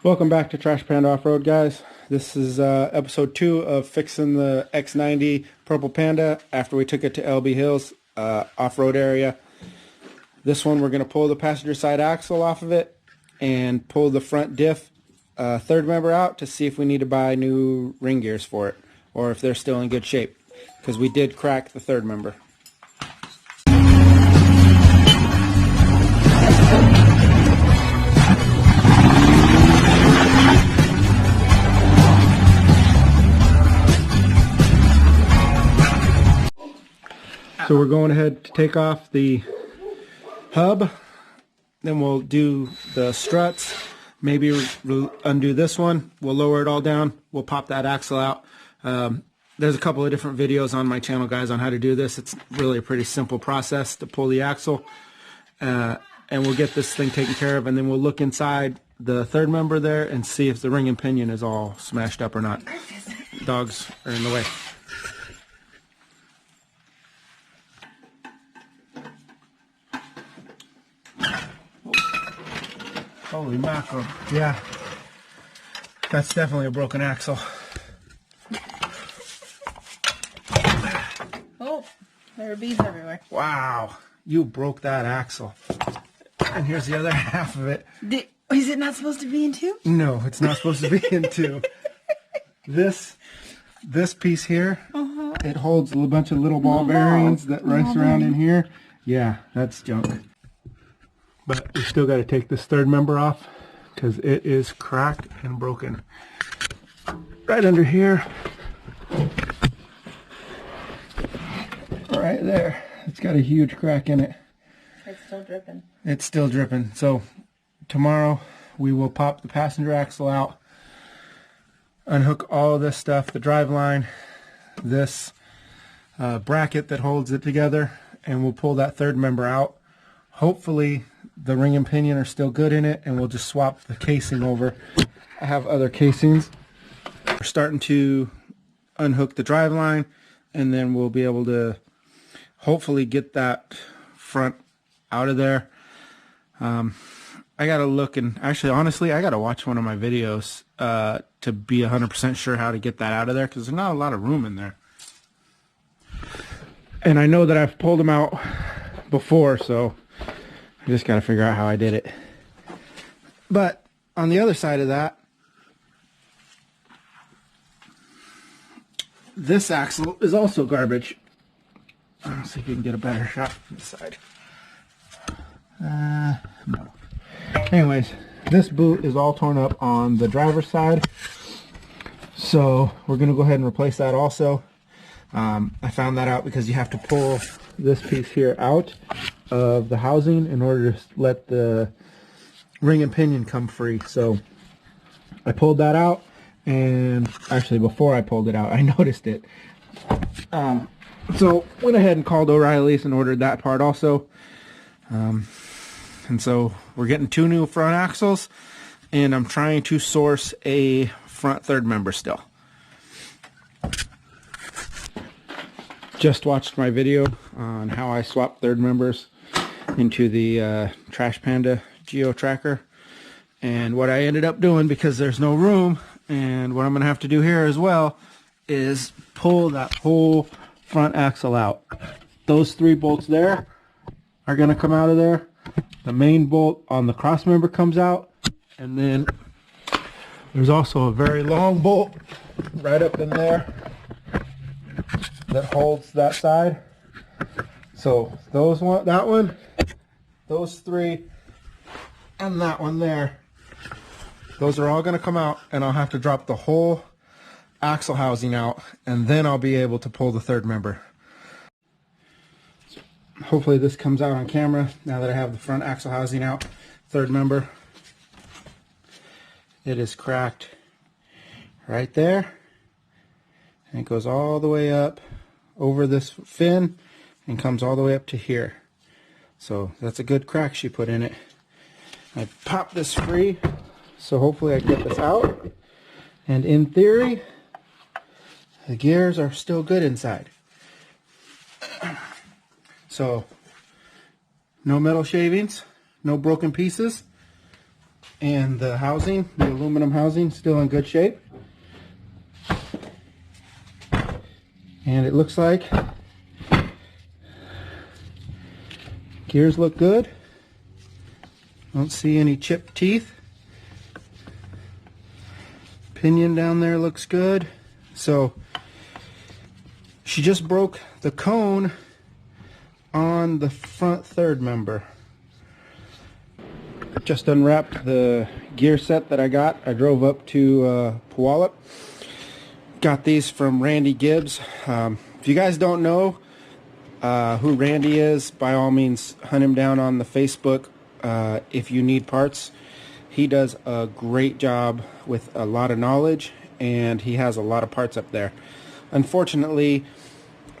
Welcome back to Trash Panda Off-Road, guys. This is episode 2 of fixing the X-90 Purple Panda after we took it to Elbe Hills off-road area. This one we're going to pull the passenger side axle off of it and pull the front diff third member out to see if we need to buy new ring gears for it or if they're still in good shape, because we did crack the third member. So we're going ahead to take off the hub, then we'll do the struts, maybe we'll undo this one, we'll lower it all down, we'll pop that axle out. There's a couple of different videos on my channel, guys, on how to do this. It's really a pretty simple process to pull the axle, and we'll get this thing taken care of, and then we'll look inside the third member there and see if the ring and pinion is all smashed up or not. Dogs are in the way. Holy mackerel. Yeah, that's definitely a broken axle. Oh, there are beads everywhere. Wow, you broke that axle. And here's the other half of it. Is it not supposed to be in two? No, it's not supposed to be in two. This piece here, it holds a bunch of little ball bearings that race around in here. Yeah, that's junk. But we still got to take this third member off because it is cracked and broken. Right under here. Right there. It's got a huge crack in it. It's still dripping. It's still dripping. So tomorrow we will pop the passenger axle out, unhook all of this stuff, the drive line, this bracket that holds it together, and we'll pull that third member out. Hopefully the ring and pinion are still good in it, and we'll just swap the casing over. I have other casings. We're starting to unhook the drive line, and then we'll be able to hopefully get that front out of there. I gotta look, and actually honestly I gotta watch one of my videos to be 100% sure how to get that out of there, because there's not a lot of room in there. And I know that I've pulled them out before, so I just got to figure out how I did it. But on the other side of that, this axle is also garbage. Let's see if you can get a better shot from the side. No. Anyways, this boot is all torn up on the driver's side, so we're going to go ahead and replace that also. I found that out because you have to pull this piece here out of the housing in order to let the ring and pinion come free. So I pulled that out, and actually before I pulled it out I noticed it. So went ahead and called O'Reilly's and ordered that part also. And so we're getting 2 new front axles, and I'm trying to source a front third member still. Just watched my video on how I swapped third members into the Trash Panda Geo Tracker, and what I ended up doing, because there's no room, and what I'm going to have to do here as well, is pull that whole front axle out. Those 3 bolts there are going to come out of there. The main bolt on the cross member comes out, and then there's also a very long bolt right up in there that holds that side. So that one, those 3, and that one there, those are all going to come out, and I'll have to drop the whole axle housing out, and then I'll be able to pull the third member. Hopefully this comes out on camera now that I have the front axle housing out. Third member, it is cracked right there, and it goes all the way up over this fin and comes all the way up to here. So that's a good crack she put in it. I popped this free, so hopefully I get this out, and in theory the gears are still good inside. So no metal shavings, no broken pieces. And the housing, the aluminum housing, still in good shape. And it looks like gears look good. Don't see any chipped teeth. Pinion down there looks good. So she just broke the cone on the front third member. Just unwrapped the gear set that I got. I drove up to Puyallup. Got these from Randy Gibbs. If you guys don't know who Randy is, by all means hunt him down on the Facebook if you need parts. He does a great job with a lot of knowledge, and he has a lot of parts up there. Unfortunately,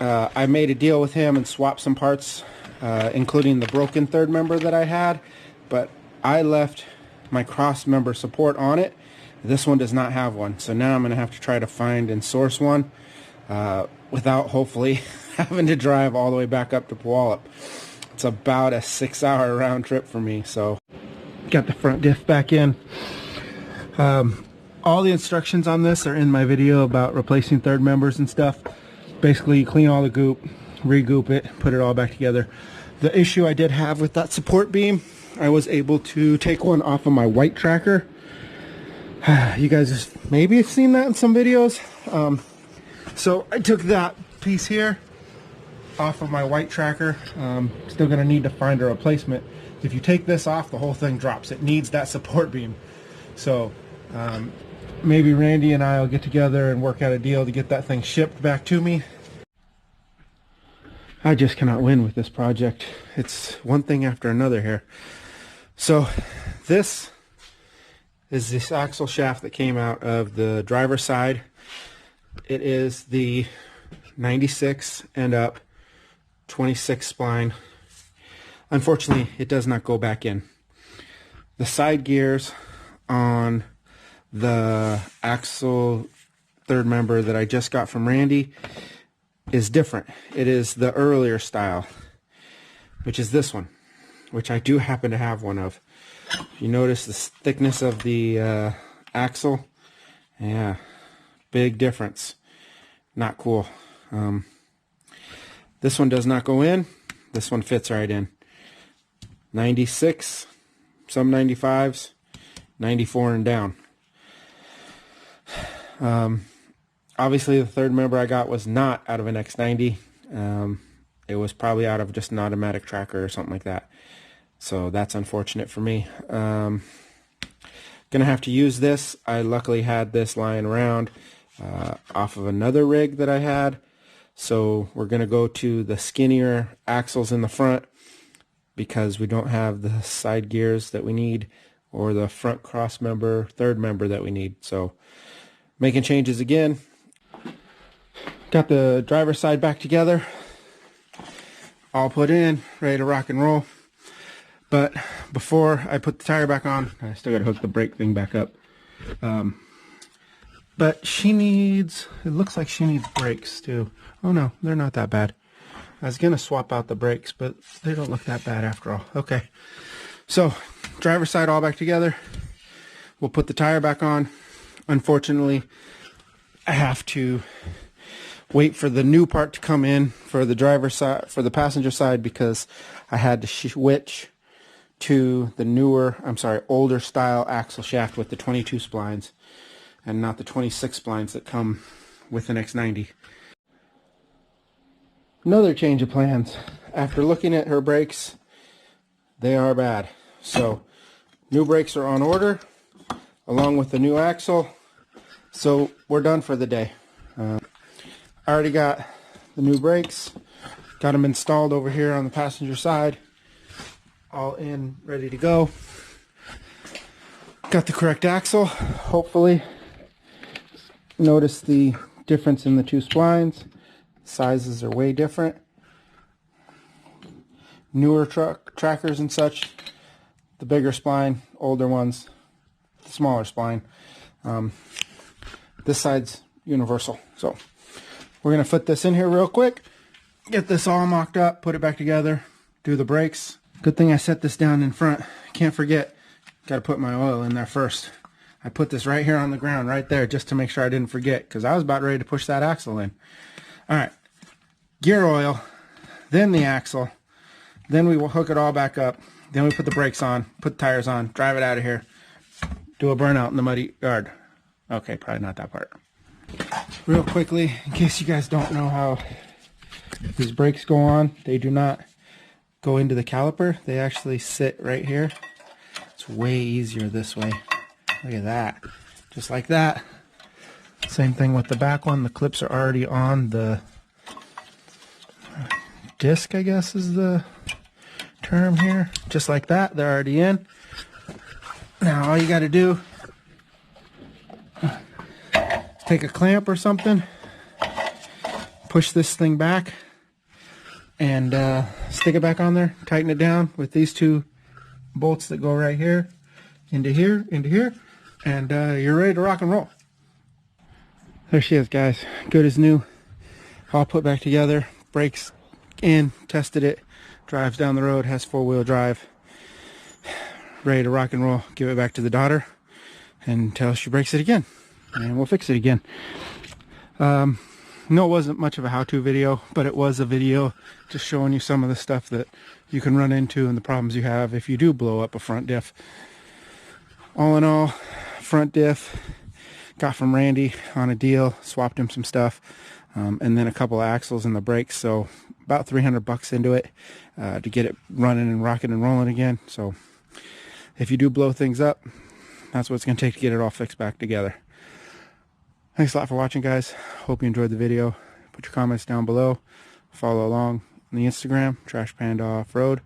I made a deal with him and swapped some parts, including the broken third member that I had, but I left my cross member support on it. This one does not have one, so now I'm going to have to try to find and source one without hopefully having to drive all the way back up to Puyallup. It's about a 6-hour round trip for me. So got the front diff back in. All the instructions on this are in my video about replacing third members and stuff. Basically, you clean all the goop, re-goop it, put it all back together. The issue I did have with that support beam, I was able to take one off of my white tracker. You guys maybe have seen that in some videos. So I took that piece here off of my white tracker. Still gonna need to find a replacement. If you take this off, the whole thing drops. It needs that support beam. So maybe Randy and I will get together and work out a deal to get that thing shipped back to me. I just cannot win with this project. It's one thing after another here. So this is this axle shaft that came out of the driver's side. It is the 96 and up 26 spline. Unfortunately, it does not go back in. The side gears on the axle third member that I just got from Randy is different. It is the earlier style, which is this one, which I do happen to have one of. You notice the thickness of the axle? Yeah, big difference. Not cool. This one does not go in. This one fits right in. 96, some 95s, 94 and down. Obviously the third member I got was not out of an X-90. It was probably out of just an automatic tracker or something like that. So that's unfortunate for me. Gonna have to use this. I luckily had this lying around off of another rig that I had. So we're gonna go to the skinnier axles in the front because we don't have the side gears that we need or the front cross member, third member that we need. So making changes again. Got the driver's side back together, all put in, ready to rock and roll. But before I put the tire back on, I still gotta hook the brake thing back up. But she needs, it looks like she needs brakes too. Oh no, they're not that bad. I was gonna swap out the brakes, but they don't look that bad after all. Okay, so driver's side all back together. We'll put the tire back on. Unfortunately, I have to wait for the new part to come in for the driver's side, for the passenger side, because I had to switch to the newer, older style axle shaft with the 22 splines and not the 26 splines that come with an X-90. Another change of plans. After looking at her brakes, they are bad. So new brakes are on order along with the new axle. So we're done for the day. I already got the new brakes, got them installed over here on the passenger side, all in, ready to go. Got the correct axle, hopefully. Notice the difference in the two splines. Sizes are way different. Newer trackers and such, the bigger spline, older ones, the smaller spline. This side's universal. So we're gonna put this in here real quick, get this all mocked up, put it back together, do the brakes. Good thing I set this down in front. Can't forget, got to put my oil in there first. I put this right here on the ground, right there, just to make sure I didn't forget, because I was about ready to push that axle in. All right, gear oil, then the axle, then we will hook it all back up, then we put the brakes on, put the tires on, drive it out of here, do a burnout in the muddy yard. Okay, probably not that part. Real quickly, in case you guys don't know how these brakes go on, they do not go into the caliper. They actually sit right here. It's way easier this way. Look at that. Just like that. Same thing with the back one. The clips are already on the disc, I guess is the term here. Just like that. They're already in. Now all you got to do is take a clamp or something, push this thing back, and stick it back on there. Tighten it down with these two bolts that go right here, into here, and you're ready to rock and roll. There she is, guys. Good as new. All put back together. Brakes in. Tested it. Drives down the road. Has four-wheel drive. Ready to rock and roll. Give it back to the daughter until she breaks it again, and we'll fix it again. No, it wasn't much of a how-to video, but it was a video just showing you some of the stuff that you can run into and the problems you have if you do blow up a front diff. All in all, front diff got from Randy on a deal, swapped him some stuff, and then a couple of axles and the brakes, so about $300 into it to get it running and rocking and rolling again. So if you do blow things up, that's what it's going to take to get it all fixed back together. Thanks a lot for watching, guys. Hope you enjoyed the video. Put your comments down below. Follow along on the Instagram, Trash Panda Off-Road,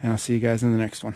and I'll see you guys in the next one.